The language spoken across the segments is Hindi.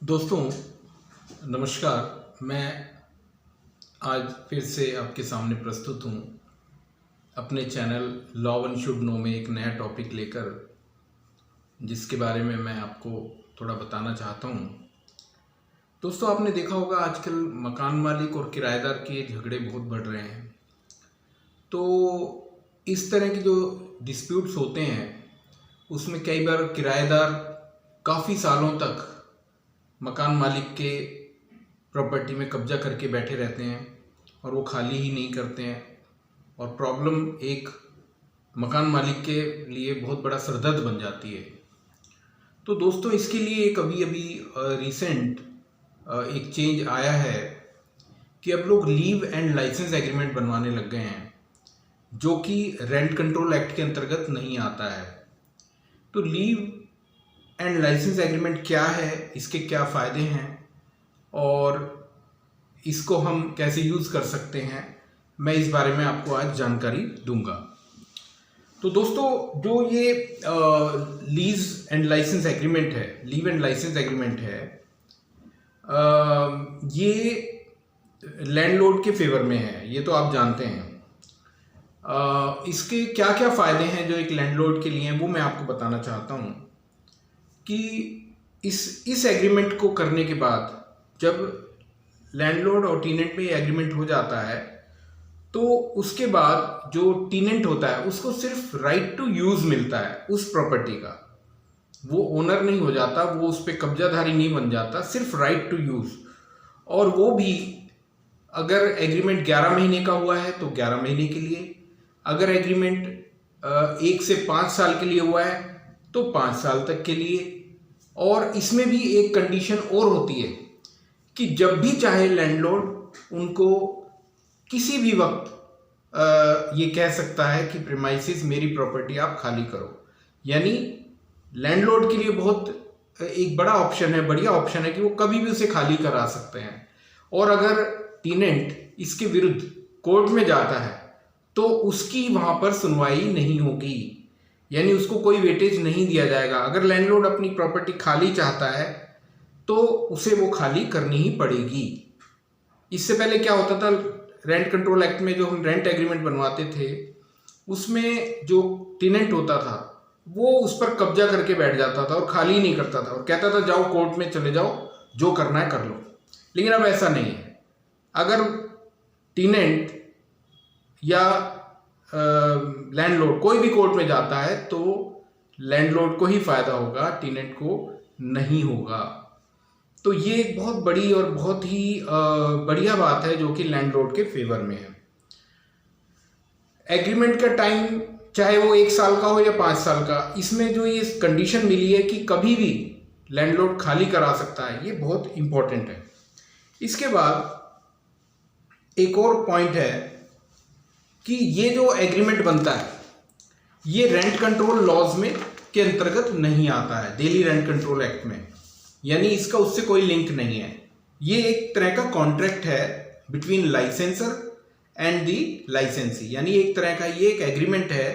दोस्तों नमस्कार। मैं आज फिर से आपके सामने प्रस्तुत हूँ अपने channel law one should know में एक नया टॉपिक लेकर, जिसके बारे में मैं आपको थोड़ा बताना चाहता हूँ। दोस्तों, आपने देखा होगा आजकल मकान मालिक और किराएदार के झगड़े बहुत बढ़ रहे हैं। तो इस तरह की जो डिस्प्यूट्स होते हैं उसमें कई बार किराएदार काफ़ी सालों तक मकान मालिक के प्रॉपर्टी में कब्जा करके बैठे रहते हैं और वो खाली ही नहीं करते हैं, और प्रॉब्लम एक मकान मालिक के लिए बहुत बड़ा सरदर्द बन जाती है। तो दोस्तों, इसके लिए एक अभी रिसेंट एक चेंज आया है कि अब लोग लीव एंड लाइसेंस एग्रीमेंट बनवाने लग गए हैं, जो कि रेंट कंट्रोल एक्ट के अंतर्गत नहीं आता है। तो लीव एंड लाइसेंस एग्रीमेंट क्या है, इसके क्या फ़ायदे हैं और इसको हम कैसे यूज़ कर सकते हैं, मैं इस बारे में आपको आज जानकारी दूंगा। तो दोस्तों, जो ये लीज एंड लाइसेंस एग्रीमेंट है, लीव एंड लाइसेंस एग्रीमेंट है, ये लैंडलॉर्ड के फेवर में है, ये तो आप जानते हैं। इसके क्या क्या फ़ायदे हैं जो एक लैंडलॉर्ड के लिए हैं, वो मैं आपको बताना चाहता हूँ। कि इस एग्रीमेंट को करने के बाद जब लैंडलॉर्ड और टीनेंट में एग्रीमेंट हो जाता है, तो उसके बाद जो टीनेंट होता है उसको सिर्फ राइट टू यूज़ मिलता है उस प्रॉपर्टी का। वो ओनर नहीं हो जाता, वो उस पर कब्जाधारी नहीं बन जाता, सिर्फ राइट टू यूज़। और वो भी अगर एग्रीमेंट 11 महीने का हुआ है तो 11 महीने के लिए, अगर एग्रीमेंट 1 से 5 साल के लिए हुआ है तो 5 साल तक के लिए। और इसमें भी एक कंडीशन और होती है कि जब भी चाहे लैंडलॉर्ड उनको किसी भी वक्त ये कह सकता है कि प्रीमाइसेस मेरी प्रॉपर्टी आप खाली करो। यानी लैंडलॉर्ड के लिए बहुत एक बड़ा ऑप्शन है, बढ़िया ऑप्शन है कि वो कभी भी उसे खाली करा सकते हैं। और अगर टीनेंट इसके विरुद्ध कोर्ट में जाता है तो उसकी वहां पर सुनवाई नहीं होगी, यानी उसको कोई वेटेज नहीं दिया जाएगा। अगर लैंडलॉर्ड अपनी प्रॉपर्टी खाली चाहता है तो उसे वो खाली करनी ही पड़ेगी। इससे पहले क्या होता था, रेंट कंट्रोल एक्ट में जो हम रेंट एग्रीमेंट बनवाते थे उसमें जो टेनेंट होता था वो उस पर कब्जा करके बैठ जाता था और खाली नहीं करता था और कहता था जाओ कोर्ट में चले जाओ, जो करना है कर लो। लेकिन अब ऐसा नहीं है। अगर टेनेंट या लैंडलॉर्ड कोई भी कोर्ट में जाता है तो लैंडलॉर्ड को ही फायदा होगा, टेनेंट को नहीं होगा। तो ये एक बहुत बड़ी और बहुत ही बढ़िया बात है जो कि लैंडलॉर्ड के फेवर में है। एग्रीमेंट का टाइम चाहे वो 1 साल का हो या 5 साल का, इसमें जो ये कंडीशन मिली है कि कभी भी लैंडलॉर्ड खाली करा सकता है, ये बहुत इंपॉर्टेंट है। इसके बाद एक और पॉइंट है कि ये जो एग्रीमेंट बनता है ये रेंट कंट्रोल लॉज में के अंतर्गत नहीं आता है, दिल्ली रेंट कंट्रोल एक्ट में, यानी इसका उससे कोई लिंक नहीं है। ये एक तरह का कॉन्ट्रैक्ट है बिटवीन लाइसेंसर एंड दी लाइसेंसी, यानी एक तरह का ये एक एग्रीमेंट है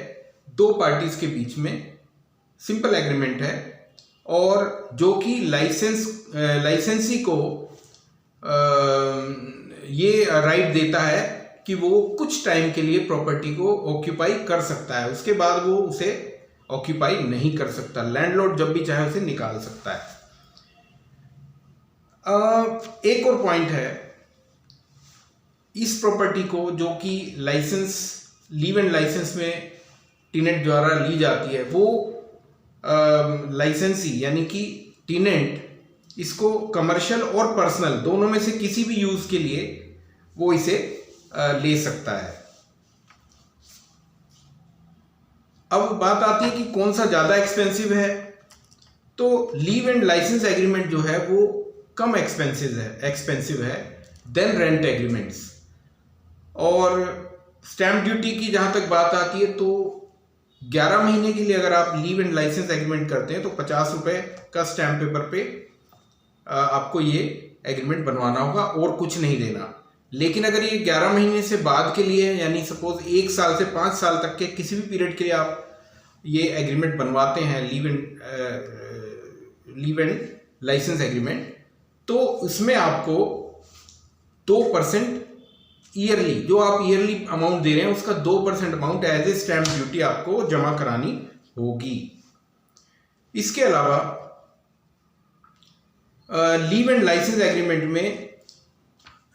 2 पार्टीज के बीच में, सिंपल एग्रीमेंट है। और जो कि लाइसेंसी को ये राइट देता है कि वो कुछ टाइम के लिए प्रॉपर्टी को ऑक्यूपाई कर सकता है, उसके बाद वो उसे ऑक्यूपाई नहीं कर सकता। लैंडलॉर्ड जब भी चाहे उसे निकाल सकता है। एक और पॉइंट है, इस प्रॉपर्टी को जो कि लाइसेंस लीव एंड लाइसेंस में टेनेंट द्वारा ली जाती है, वो लाइसेंसी यानी कि टेनेंट इसको कमर्शियल और पर्सनल दोनों में से किसी भी यूज के लिए वो इसे ले सकता है। अब बात आती है कि कौन सा ज्यादा एक्सपेंसिव है। तो लीव एंड लाइसेंस एग्रीमेंट जो है वो कम एक्सपेंसिव है देन रेंट एग्रीमेंट्स। और स्टैंप ड्यूटी की जहां तक बात आती है तो 11 महीने के लिए अगर आप लीव एंड लाइसेंस एग्रीमेंट करते हैं तो 50 रुपए का स्टैंप पेपर पे आपको ये एग्रीमेंट बनवाना होगा और कुछ नहीं देना। लेकिन अगर ये 11 महीने से बाद के लिए, यानी सपोज 1 साल से 5 साल तक के किसी भी पीरियड के लिए आप ये एग्रीमेंट बनवाते हैं, लीव एंड लाइसेंस एग्रीमेंट, तो उसमें आपको 2% ईयरली, जो आप ईयरली अमाउंट दे रहे हैं उसका 2% amount as a stamp duty आपको जमा करानी होगी। इसके अलावा लीव एंड लाइसेंस एग्रीमेंट में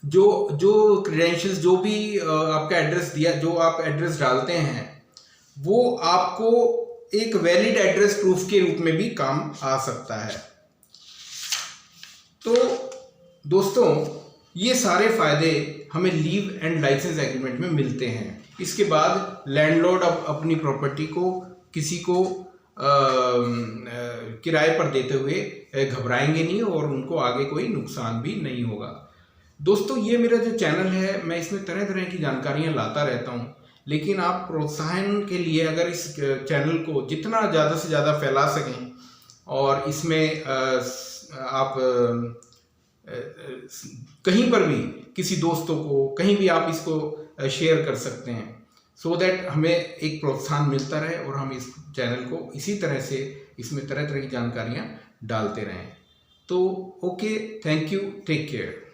जो क्रेडेंशियल्स, जो भी आपका एड्रेस दिया, जो आप एड्रेस डालते हैं, वो आपको एक वैलिड एड्रेस प्रूफ के रूप में भी काम आ सकता है। तो दोस्तों, ये सारे फायदे हमें लीव एंड लाइसेंस एग्रीमेंट में मिलते हैं। इसके बाद लैंडलॉर्ड अपनी प्रॉपर्टी को किसी को किराए पर देते हुए घबराएंगे नहीं और उनको आगे कोई नुकसान भी नहीं होगा। दोस्तों, ये मेरा जो चैनल है, मैं इसमें तरह तरह की जानकारियाँ लाता रहता हूँ, लेकिन आप प्रोत्साहन के लिए अगर इस चैनल को जितना ज़्यादा से ज़्यादा फैला सकें और इसमें आप कहीं पर भी किसी दोस्तों को कहीं भी आप इसको शेयर कर सकते हैं, सो दैट हमें एक प्रोत्साहन मिलता रहे और हम इस चैनल को इसी तरह से इसमें तरह तरह की जानकारियाँ डालते रहें। तो okay, thank you, take care.